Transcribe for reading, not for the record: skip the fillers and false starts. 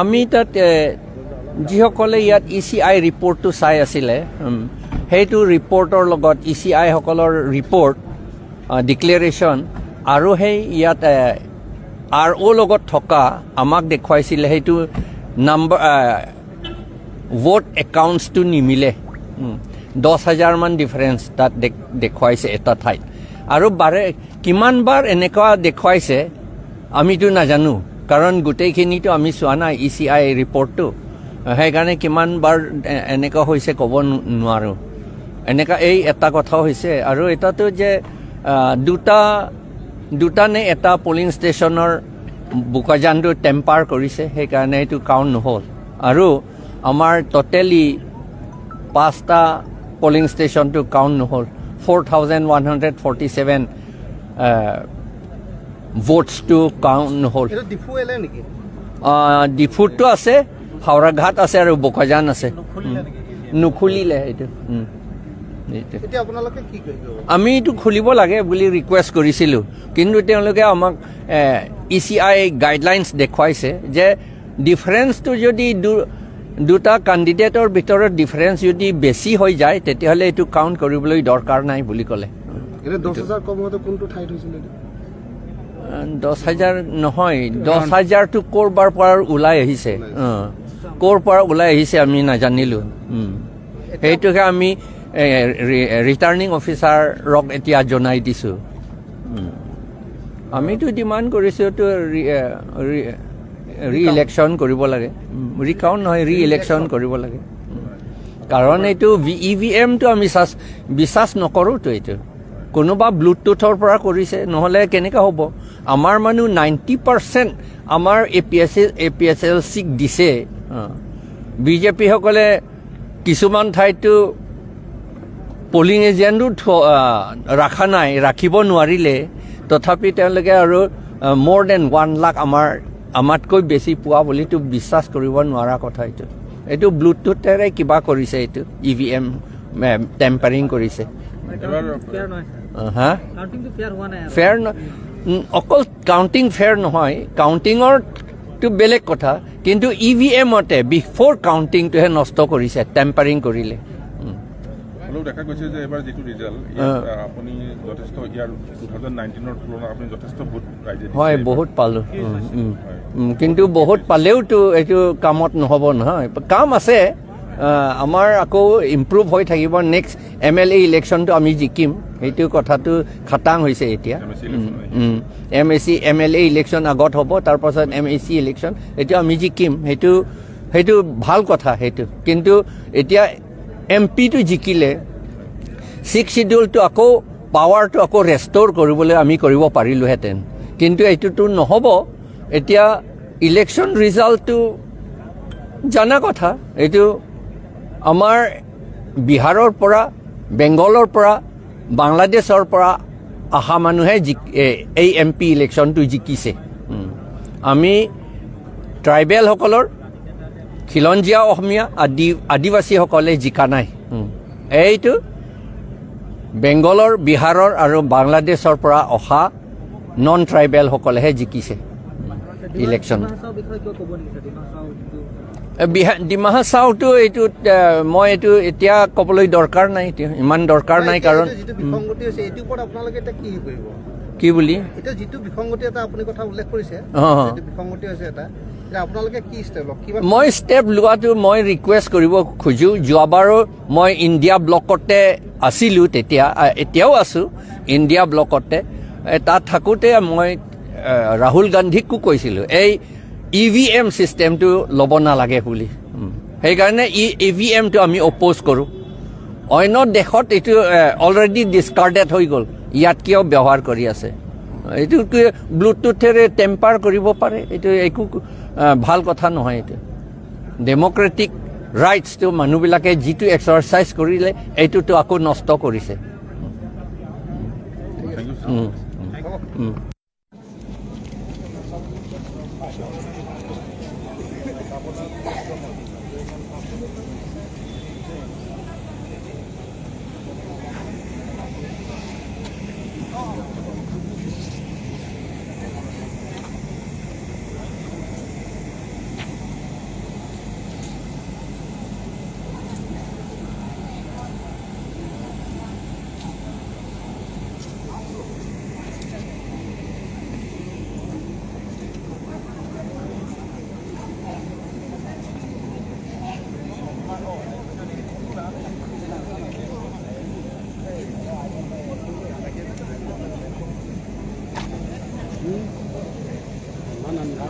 আমি তাত যিসকলে ইয়াত ECI ৰিপৰ্টটো চাই আছিলে সেইটো ৰিপৰ্টৰ লগত ECI সকলৰ ৰিপৰ্ট ডিক্লেৰেশ্যন আৰু সেই ইয়াত RO লগত থকা আমাক দেখুৱাইছিলে সেইটো নাম্বাৰ ভোট একাউণ্টছটো নিমিলে 10,000 মান ডিফাৰেঞ্চ তাত দেখুৱাইছে এটা ঠাইত আৰু কিমান বাৰ এনেকুৱা দেখুৱাইছে আমিতো নাজানো কাৰণ গোটেইখিনিতো আমি চোৱা নাই ECI ৰিপৰ্টটো সেইকাৰণে কিমান বাৰ এনেকুৱা হৈছে ক'ব নোৱাৰোঁ এনেকুৱা এই এটা কথা হৈছে আৰু এটাতো যে দুটা নে এটা পলিং ষ্টেচনৰ বোকাজানটো টেম্পাৰ কৰিছে সেইকাৰণে এইটো কাউণ্ট নহ'ল আৰু আমাৰ টোটেলি 5টা পলিং ষ্টেচনটো কাউণ্ট নহ'ল 4,147 ভোটছটো কাউণ্ট নহ'ল ডিফুটো আছে হাওৰাঘাট আছে আৰু বোকাজান আছে নুখুলিলে এইটো আমি এইটো খুলিব লাগে বুলি ৰিকুৱেষ্ট কৰিছিলোঁ কিন্তু তেওঁলোকে আমাক ECI গাইডলাইনছ দেখুৱাইছে যে ডিফাৰেঞ্চটো যদি দুটা কেণ্ডিডেটৰ ভিতৰত ডিফাৰেঞ্চ যদি বেছি হৈ যায় তেতিয়াহ'লে এইটো কাউণ্ট কৰিবলৈ দৰকাৰ নাই বুলি ক'লে 10,000 কম হওঁতে কোনটো ঠাইত হৈছিল 10,000 নহয় 10,000টো ক'ৰবাৰ পৰা ওলাই আহিছে ক'ৰ পৰা ওলাই আহিছে আমি নাজানিলোঁ সেইটোকে আমি ৰিটাৰ্ণিং অফিচাৰক এতিয়া জনাই দিছোঁ আমিতো ডিমাণ্ড কৰিছোঁ তো ৰি-ইলেকশ্যন কৰিব লাগে ৰিকাউণ্ট নহয় ৰি-ইলেকশ্যন কৰিব লাগে কাৰণ এইটো EVMটো আমি বিশ্বাস নকৰোঁতো এইটো কোনোবা ব্লুটুথৰ পৰা কৰিছে নহ'লে কেনেকৈ হ'ব আমাৰ মানুহ 90% আমাৰ APSLCক দিছে বিজেপিসকলে কিছুমান ঠাইতো পলিং এজেণ্টো ৰখা নাই ৰাখিব নোৱাৰিলে তথাপি তেওঁলোকে আৰু মোৰ দেন 1 লাখ আমাতকৈ বেছি পোৱা বুলিতো বিশ্বাস কৰিব নোৱাৰা কথা এইটো ব্লুটুথেৰে কিবা কৰিছে এইটো EVM টেম্পাৰিং কৰিছে ফেয়াৰ অকল কাউণ্টিং ফেয়াৰ নহয় কাউণ্টিঙৰটো বেলেগ কথা কিন্তু EVMতে বিফৰ কাউণ্টিংটোহে নষ্ট কৰিছে টেম্পাৰিং কৰিলে দেখা গৈছে যে এবাৰ যিটো ৰিজাল্ট আপুনি যথেষ্ট ইয়াৰ 2019ৰ তুলনাত আপুনি যথেষ্ট ভোট পাইছে হয় বহুত পালোঁ কিন্তু বহুত পালেওতো এইটো কামত নহ'ব নহয় কাম আছে আমাৰ আকৌ ইম্প্ৰুভ হৈ থাকিব নেক্সট MLA ইলেকশ্যনটো আমি জিকিম সেইটো কথাটো খাটাং হৈছে এতিয়া MLA ইলেকশ্যন আগত হ'ব তাৰপাছত MAC ইলেকশ্যন এইটো আমি জিকিম সেইটো ভাল কথা সেইটো কিন্তু এতিয়া MPটো জিকিলে 6 শিডিউলটো আকৌ পাৱাৰটো আকৌ ৰেষ্ট'ৰ কৰিবলৈ আমি কৰিব পাৰিলোহেঁতেন কিন্তু এইটোতো নহ'ব এতিয়া ইলেকশ্যন ৰিজাল্টটো জানা কথা এইটো আমাৰ বিহাৰৰ পৰা বেংগলৰ পৰা বাংলাদেশৰ পৰা অহা মানুহে এই MP ইলেকশ্যনটো জিকিছে আমি ট্ৰাইবেলসকলৰ খিলঞ্জীয়া অসমীয়া আদিবাসীসকলে জিকা নাই এইটো বেংগলৰ বিহাৰৰ আৰু বাংলাদেশৰ পৰা অহা নন ট্ৰাইবেলসকলেহে জিকিছে ইলেকশ্যন ডিমা হাছাওটো এইটো মই এইটো এতিয়া ক'বলৈ দৰকাৰ নাই ইমান দৰকাৰ নাই কাৰণ কি বুলি মই ষ্টেপ লোৱাটো মই ৰিকুৱেষ্ট কৰিব খোজোঁ যোৱাবাৰো মই ইণ্ডিয়া ব্লকতে আছিলোঁ তেতিয়া এতিয়াও আছোঁ ইণ্ডিয়া ব্লকতে তাত থাকোঁতে মই ৰাহুল গান্ধীকো কৈছিলোঁ এই EVM ছিষ্টেমটো ল'ব নালাগে বুলি সেইকাৰণে EVMটো আমি অপ'জ কৰোঁ অন্য দেশত এইটো অলৰেডি ডিছকাৰ্ডেড হৈ গ'ল ইয়াত কিয় ব্যৱহাৰ কৰি আছে এইটো ব্লুটুথেৰে টেম্পাৰ কৰিব পাৰে এইটো একো ভাল কথা নহয় এইটো ডেম'ক্ৰেটিক ৰাইটছটো মানুহবিলাকে যিটো এক্সাৰচাইজ কৰিলে এইটোতো আকৌ নষ্ট কৰিছে Ananda.